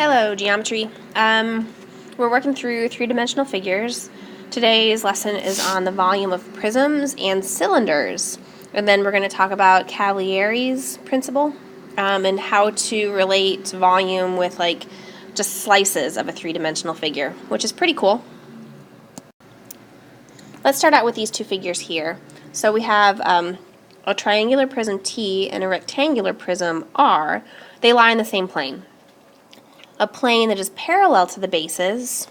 Hello, geometry. We're working through three-dimensional figures. Today's lesson is on the volume of prisms and cylinders. And then we're going to talk about Cavalieris principle and how to relate volume with just slices of a three-dimensional figure, which is pretty cool. Let's start out with these two figures here. So we have a triangular prism T and a rectangular prism R. They lie in the same plane. A plane that is parallel to the bases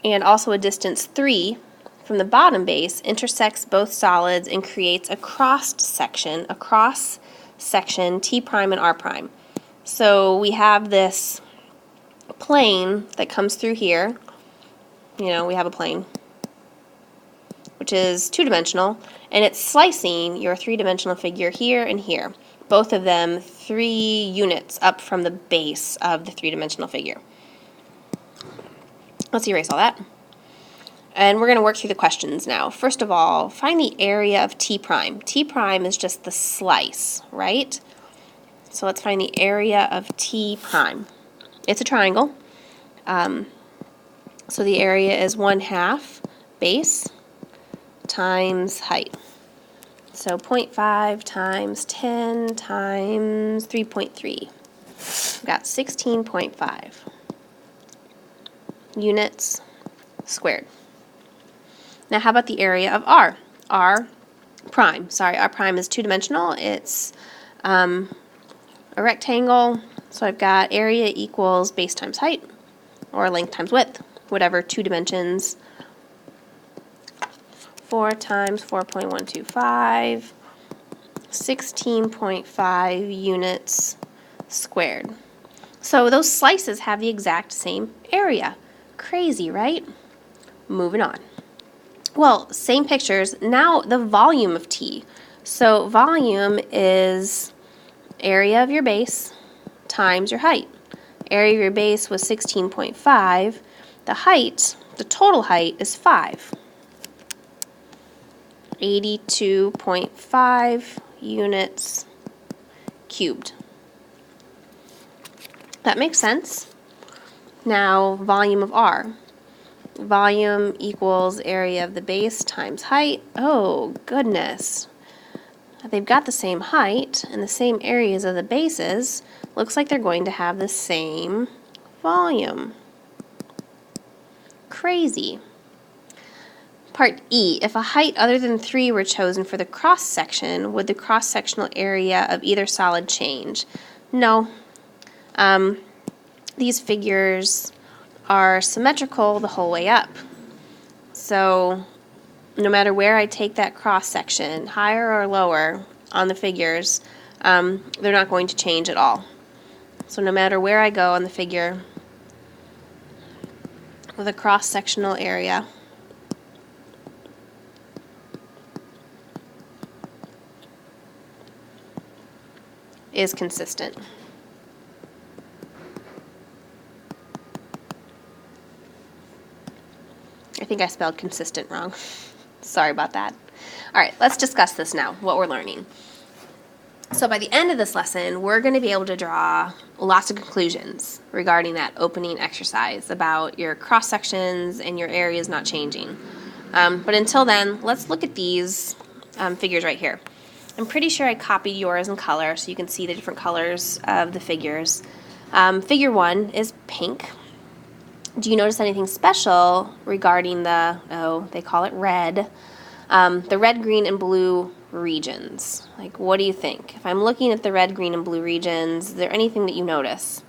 and also a distance 3 from the bottom base intersects both solids and creates a cross section T prime and R prime. So we have this plane that comes through here. We have a plane which is two-dimensional, and it's slicing your three-dimensional figure here and here. Both of them 3 units up from the base of the three-dimensional figure. Let's erase all that. And we're going to work through the questions now. First of all, find the area of T prime. T prime is just the slice, right? So let's find the area of T prime. It's a triangle. So the area is 1/2 base times height. So 0.5 times 10 times 3.3. We've got 16.5 units squared. Now how about the area of R? R prime is two-dimensional. It's a rectangle. So I've got area equals base times height, or length times width, whatever 2 dimensions. 4 times 4.125, 16.5 units squared. So those slices have the exact same area. Crazy, right? Moving on. Well, same pictures. Now the volume of T. So volume is area of your base times your height. Area of your base was 16.5. The total height is 5. 82.5 units cubed. That makes sense. Now, volume of R. Volume equals area of the base times height. Oh, goodness. They've got the same height and the same areas of the bases. Looks like they're going to have the same volume. Crazy. Part E, if a height other than 3 were chosen for the cross-section, would the cross-sectional area of either solid change? No. These figures are symmetrical the whole way up. So no matter where I take that cross-section, higher or lower on the figures, they're not going to change at all. So no matter where I go on the figure, the cross-sectional area is consistent. I think I spelled consistent wrong. Sorry about that. All right, let's discuss this now, what we're learning. So by the end of this lesson, we're going to be able to draw lots of conclusions regarding that opening exercise about your cross-sections and your areas not changing. But until then, let's look at these figures right here. I'm pretty sure I copied yours in color so you can see the different colors of the figures. Figure 1 is pink. Do you notice anything special regarding they call it red, the red, green, and blue regions? Like, what do you think? If I'm looking at the red, green, and blue regions, is there anything that you notice?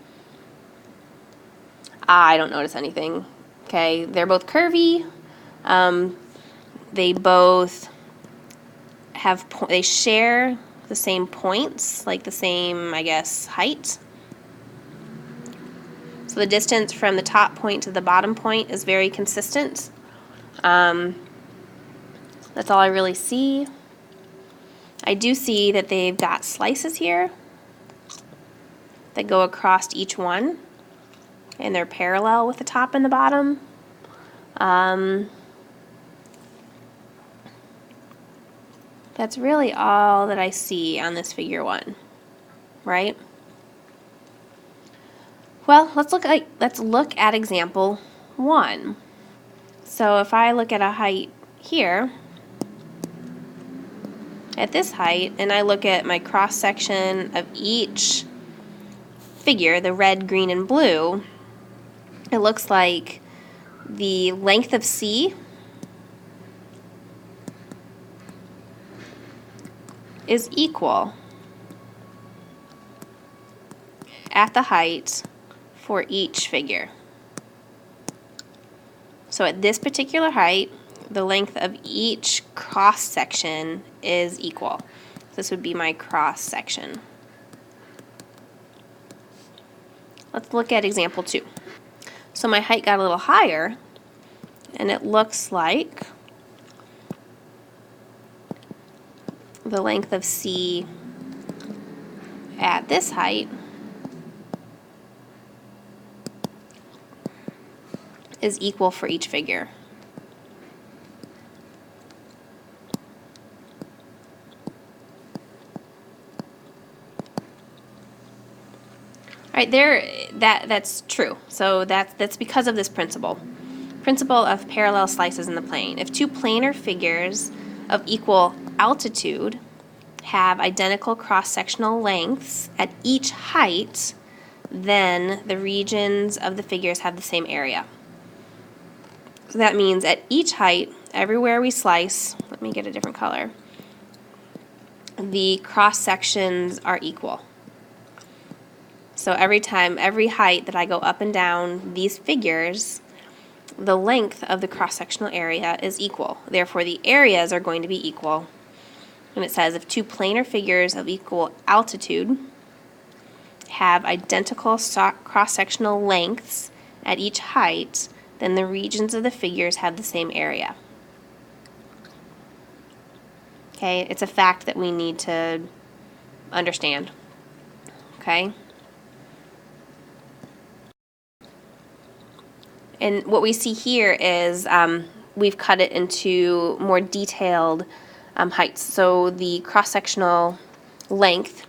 I don't notice anything. Okay, they're both curvy. They both they share the same points, like the same, I guess, height. So the distance from the top point to the bottom point is very consistent. That's all I really see. I do see that they've got slices here that go across each one, and they're parallel with the top and the bottom. That's really all that I see on this figure 1, right? Well, let's look at example 1. So if I look at a height here, at this height, and I look at my cross section of each figure, the red, green, and blue, it looks like the length of C is equal at the height for each figure. So at this particular height, the length of each cross section is equal. This would be my cross section. Let's look at example 2. So my height got a little higher, and it looks like the length of C at this height is equal for each figure. All right, that's true. So that's because of this principle of parallel slices in the plane. If two planar figures of equal altitude have identical cross-sectional lengths at each height, then the regions of the figures have the same area. So that means at each height, everywhere we slice, let me get a different color, the cross sections are equal. So every height that I go up and down these figures, the length of the cross-sectional area is equal. Therefore, the areas are going to be equal. And it says if two planar figures of equal altitude have identical cross-sectional lengths at each height, then the regions of the figures have the same area. Okay, it's a fact that we need to understand. Okay? And what we see here is we've cut it into more detailed heights. So the cross-sectional length,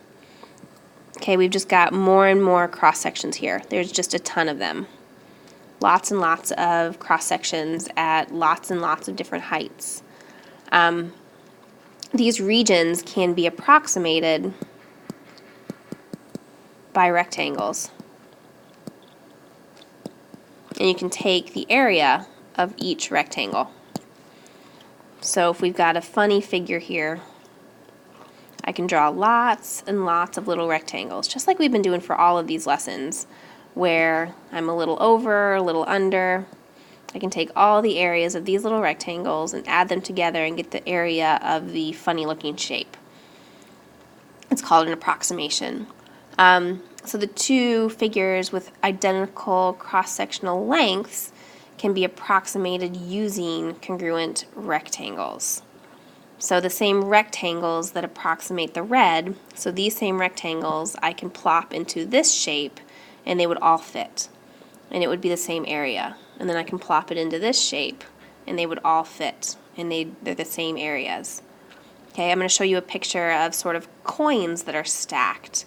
okay, we've just got more and more cross-sections here. There's just a ton of them. Lots and lots of cross-sections at lots and lots of different heights. These regions can be approximated by rectangles. And you can take the area of each rectangle. So if we've got a funny figure here, I can draw lots and lots of little rectangles, just like we've been doing for all of these lessons, where I'm a little over, a little under. I can take all the areas of these little rectangles and add them together and get the area of the funny looking shape. It's called an approximation. So the two figures with identical cross-sectional lengths can be approximated using congruent rectangles. So the same rectangles that approximate the red, so these same rectangles I can plop into this shape and they would all fit. And it would be the same area. And then I can plop it into this shape and they would all fit. And they're the same areas. Okay, I'm going to show you a picture of sort of coins that are stacked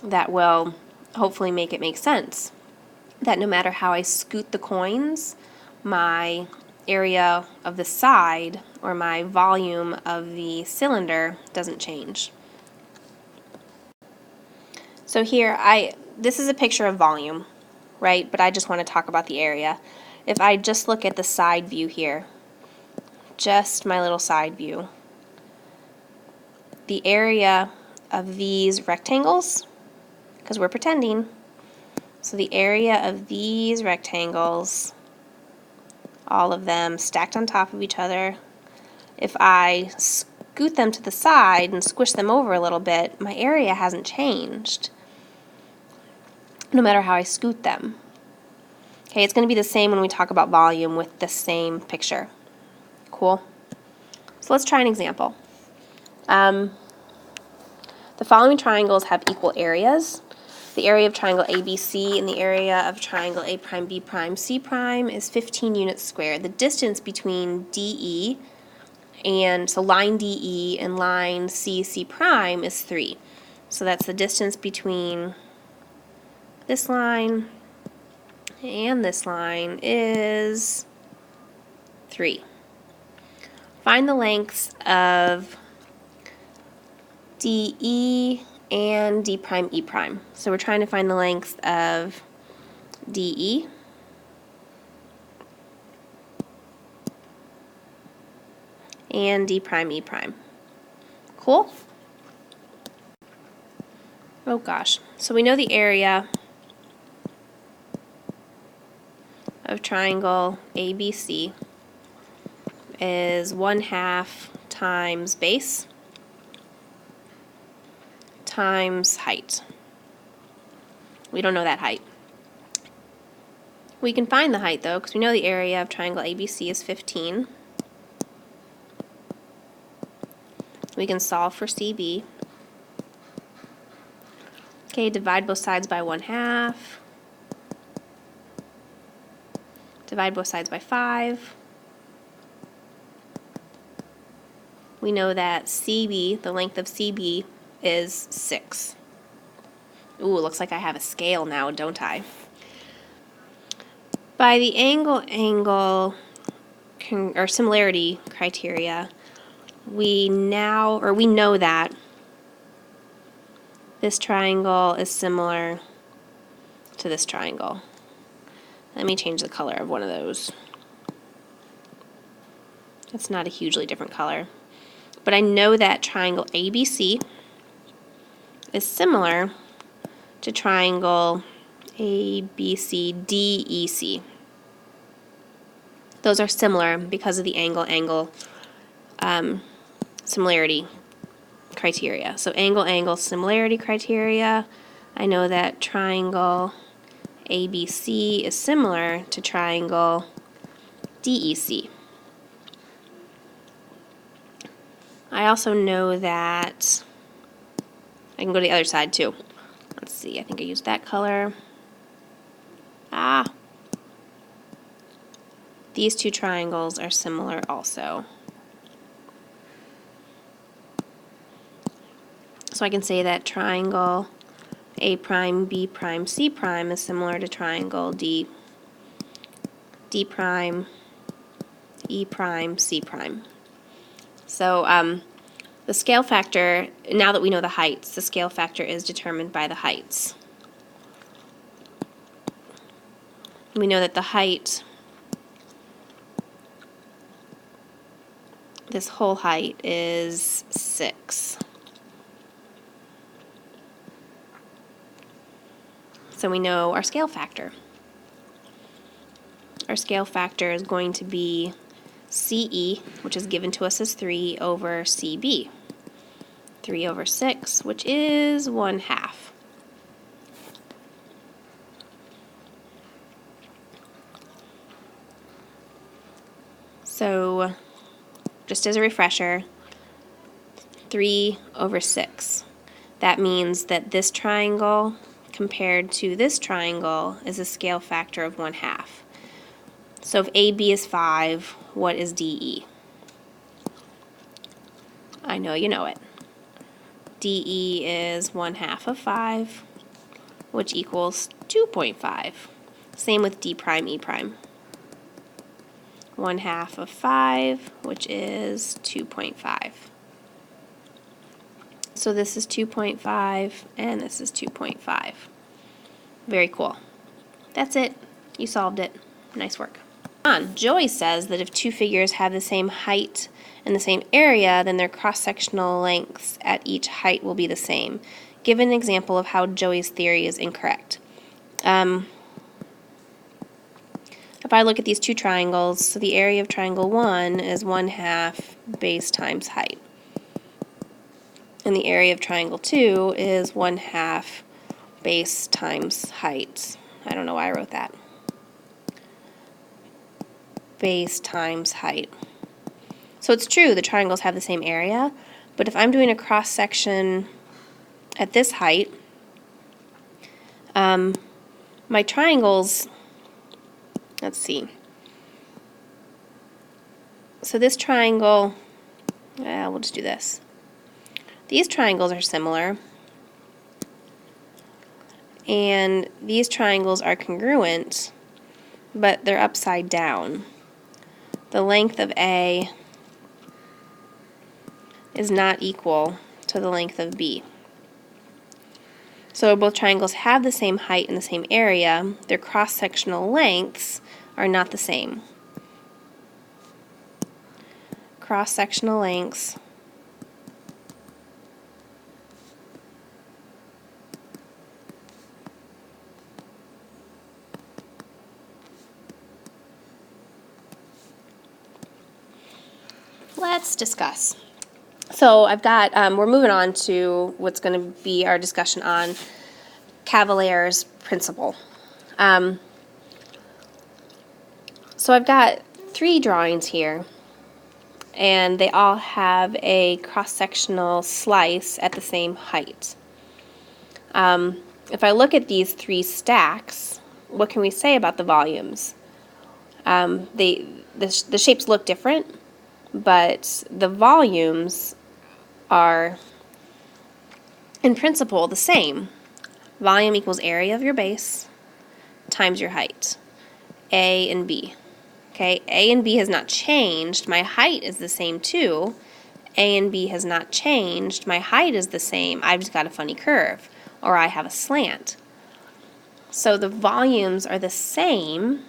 that will hopefully make it make sense. That no matter how I scoot the coins, my area of the side or my volume of the cylinder doesn't change. So here, this is a picture of volume, right? But I just want to talk about the area. If I just look at the side view here, just my little side view, the area of these rectangles, because we're pretending, so the area of these rectangles, all of them stacked on top of each other, if I scoot them to the side and squish them over a little bit, my area hasn't changed, no matter how I scoot them. Okay, it's going to be the same when we talk about volume with the same picture. Cool? So let's try an example. The following triangles have equal areas. The area of triangle ABC and the area of triangle A prime, B prime, C prime is 15 units squared. The distance between DE and so line DE and line C prime is 3. So that's the distance between this line and this line is 3. Find the lengths of DE and D prime E prime. So we're trying to find the lengths of DE and D prime E prime. Cool? Oh gosh. So we know the area of triangle ABC is 1/2 times base times height. We don't know that height. We can find the height though, because we know the area of triangle ABC is 15. We can solve for CB. Okay, divide both sides by 1/2. Divide both sides by 5. We know that CB, the length of CB, is 6. Ooh, looks like I have a scale now, don't I? By the angle or similarity criteria, we know that this triangle is similar to this triangle. Let me change the color of one of those. It's not a hugely different color. But I know that triangle ABC is similar to triangle ABCDEC. Those are similar because of the angle similarity criteria. So angle similarity criteria, I know that triangle ABC is similar to triangle DEC. I also know that I can go to the other side too. Let's see, I think I used that color. These two triangles are similar also. So I can say that triangle A prime, B prime, C prime is similar to triangle D prime, E prime, C prime. So the scale factor, now that we know the heights, the scale factor is determined by the heights. We know that the height, this whole height is 6. So we know our scale factor. Our scale factor is going to be CE, which is given to us as 3, over CB. 3 over 6, which is 1/2. So, just as a refresher, 3 over 6. That means that this triangle compared to this triangle is a scale factor of 1/2. So if AB is 5, what is DE? I know you know it. DE is 1/2 of 5, which equals 2.5. Same with D prime, E prime. 1/2 of 5, which is 2.5. So this is 2.5, and this is 2.5. Very cool. That's it. You solved it. Nice work. Joey says that if two figures have the same height and the same area, then their cross-sectional lengths at each height will be the same. Give an example of how Joey's theory is incorrect. If I look at these two triangles, so the area of triangle 1 is 1/2 base times height. And the area of triangle 2 is 1/2 base times height. I don't know why I wrote that. Base times height. So it's true, the triangles have the same area, but if I'm doing a cross-section at this height, my triangles, let's see. So this triangle, we'll just do this. These triangles are similar, and these triangles are congruent but they're upside down. The length of A is not equal to the length of B. So both triangles have the same height and the same area. Their cross-sectional lengths are not the same. Cross-sectional lengths let's discuss. So I've got, we're moving on to what's going to be our discussion on Cavalier's principle. So I've got 3 drawings here, and they all have a cross-sectional slice at the same height. If I look at these 3 stacks, what can we say about the volumes? The shapes look different, but the volumes are, in principle, the same. Volume equals area of your base times your height, A and B. Okay, A and B has not changed. My height is the same too. A and B has not changed. My height is the same. I've just got a funny curve, or I have a slant. So the volumes are the same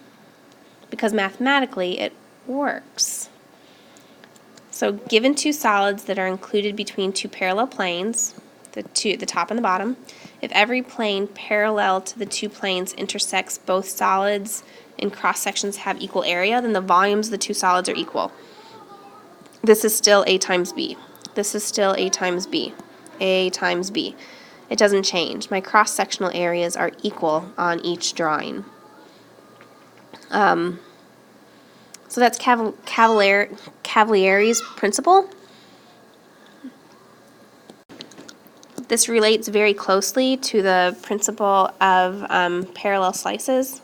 because mathematically it works. So given 2 solids that are included between 2 parallel planes, the top and the bottom, if every plane parallel to the 2 planes intersects both solids and cross-sections have equal area, then the volumes of the 2 solids are equal. This is still A times B. This is still A times B. A times B. It doesn't change. My cross-sectional areas are equal on each drawing. So that's Cavalieris principle. This relates very closely to the principle of parallel slices.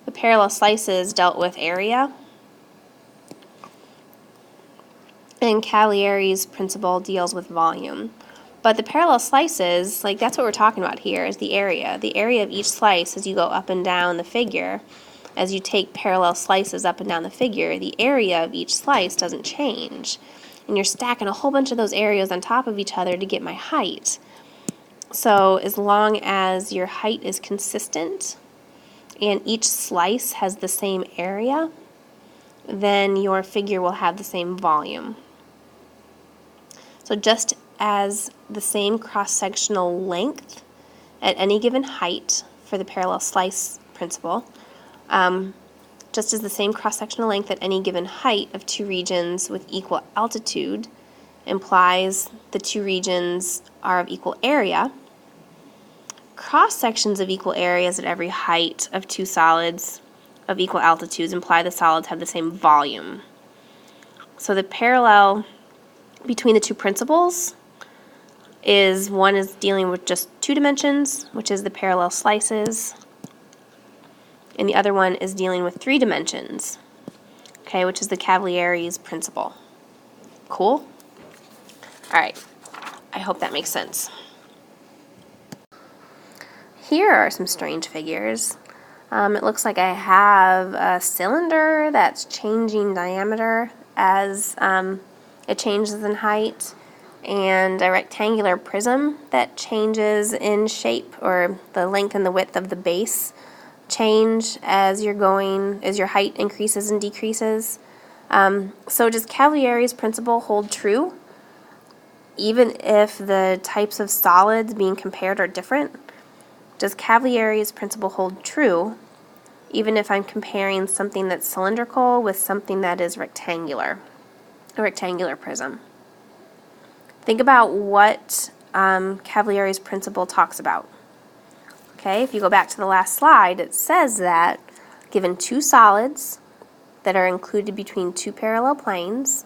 The parallel slices dealt with area, and Cavalieris principle deals with volume. But the parallel slices, like that's what we're talking about here, is the area. The area of each slice as you go up and down the figure, as you take parallel slices up and down the figure, the area of each slice doesn't change. And you're stacking a whole bunch of those areas on top of each other to get my height. So as long as your height is consistent and each slice has the same area, then your figure will have the same volume. So just as the same cross-sectional length at any given height for the parallel slice principle, just as the same cross-sectional length at any given height of 2 regions with equal altitude implies the 2 regions are of equal area, cross-sections of equal areas at every height of 2 solids of equal altitudes imply the solids have the same volume. So the parallel between the 2 principles is one is dealing with just 2 dimensions, which is the parallel slices, and the other one is dealing with 3 dimensions, okay, which is the Cavalieris principle. Cool? All right, I hope that makes sense. Here are some strange figures. It looks like I have a cylinder that's changing diameter as it changes in height, and a rectangular prism that changes in shape, or the length and the width of the base change as your height increases and decreases. So does Cavalieris principle hold true even if the types of solids being compared are different? Does Cavalieris principle hold true even if I'm comparing something that's cylindrical with something that is rectangular, a rectangular prism? Think about what Cavalieris principle talks about. Okay, if you go back to the last slide, it says that given 2 solids that are included between 2 parallel planes,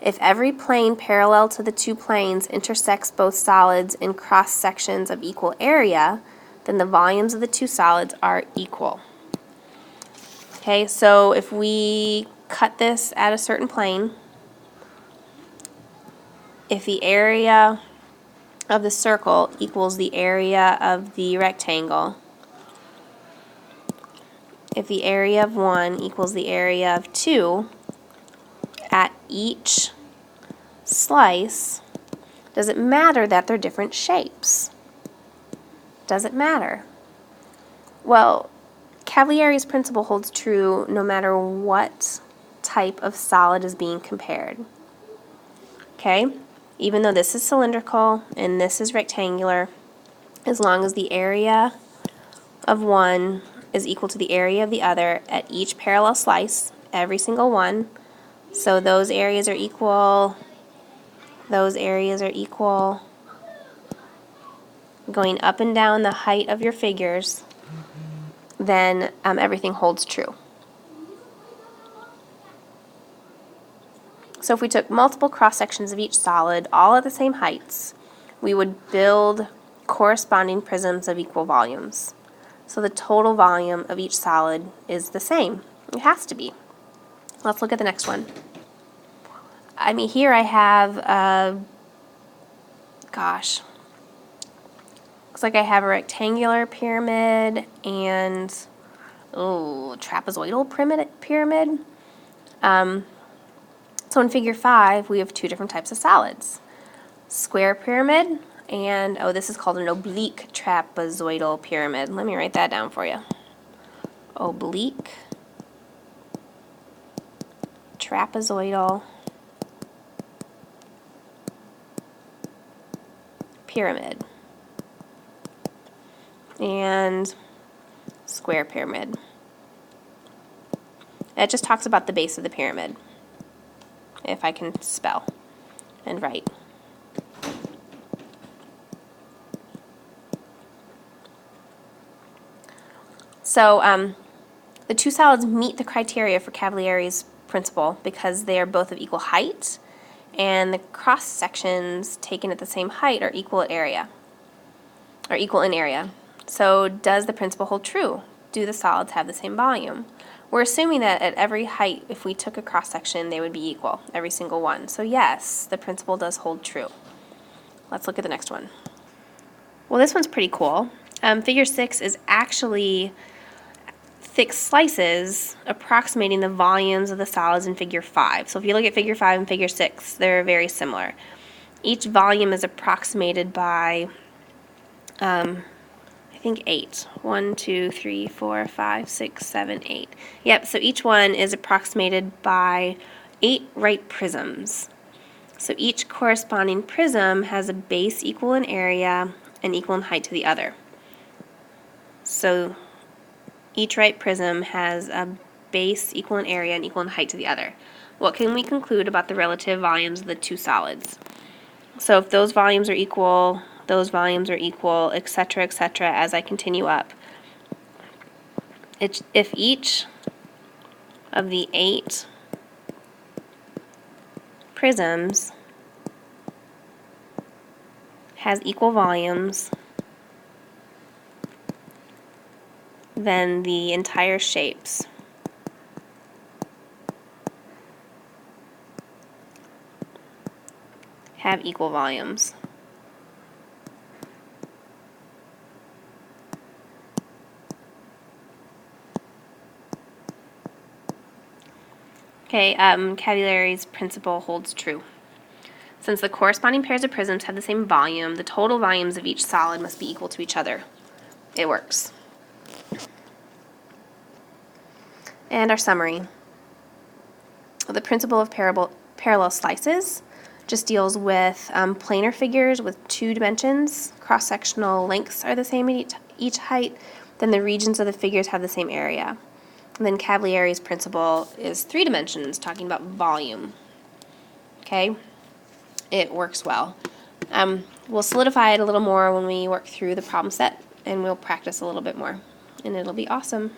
if every plane parallel to the 2 planes intersects both solids in cross sections of equal area, then the volumes of the 2 solids are equal. Okay, so if we cut this at a certain plane, if the area of the circle equals the area of the rectangle, if the area of 1 equals the area of 2 at each slice, does it matter that they're different shapes? Does it matter? Well, Cavalieris' principle holds true no matter what type of solid is being compared. Okay? Even though this is cylindrical and this is rectangular, as long as the area of one is equal to the area of the other at each parallel slice, every single one, so those areas are equal, those areas are equal, going up and down the height of your figures, then everything holds true. So if we took multiple cross sections of each solid, all at the same heights, we would build corresponding prisms of equal volumes. So the total volume of each solid is the same. It has to be. Let's look at the next one. I mean, here I have, looks like I have a rectangular pyramid and, trapezoidal pyramid. So in figure 5, we have two different types of solids. Square pyramid and, this is called an oblique trapezoidal pyramid. Let me write that down for you. Oblique trapezoidal pyramid and square pyramid. It just talks about the base of the pyramid, if I can spell and write. So the two solids meet the criteria for Cavalieris' principle because they are both of equal height and the cross sections taken at the same height are equal in area. So does the principle hold true? Do the solids have the same volume? We're assuming that at every height, if we took a cross section, they would be equal, every single one. So yes, the principle does hold true. Let's look at the next one. Well, this one's pretty cool. Figure 6 is actually thick slices approximating the volumes of the solids in figure 5. So if you look at figure 5 and figure 6, they're very similar. Each volume is approximated by, I think 8. 1, 2, 3, 4, 5, 6, 7, 8. Yep, so each one is approximated by 8 right prisms. So each corresponding prism has a base equal in area and equal in height to the other. So each right prism has a base equal in area and equal in height to the other. What can we conclude about the relative volumes of the two solids? So if those volumes are equal, etc., as I continue up, if each of the 8 prisms has equal volumes, then the entire shapes have equal volumes. Okay, Cavalieris' principle holds true. Since the corresponding pairs of prisms have the same volume, the total volumes of each solid must be equal to each other. It works. And our summary. The principle of parallel slices just deals with planar figures with 2 dimensions. Cross-sectional lengths are the same at each height. Then the regions of the figures have the same area. And then Cavalieris' principle is 3 dimensions, talking about volume. Okay? It works well. We'll solidify it a little more when we work through the problem set, and we'll practice a little bit more. And it'll be awesome.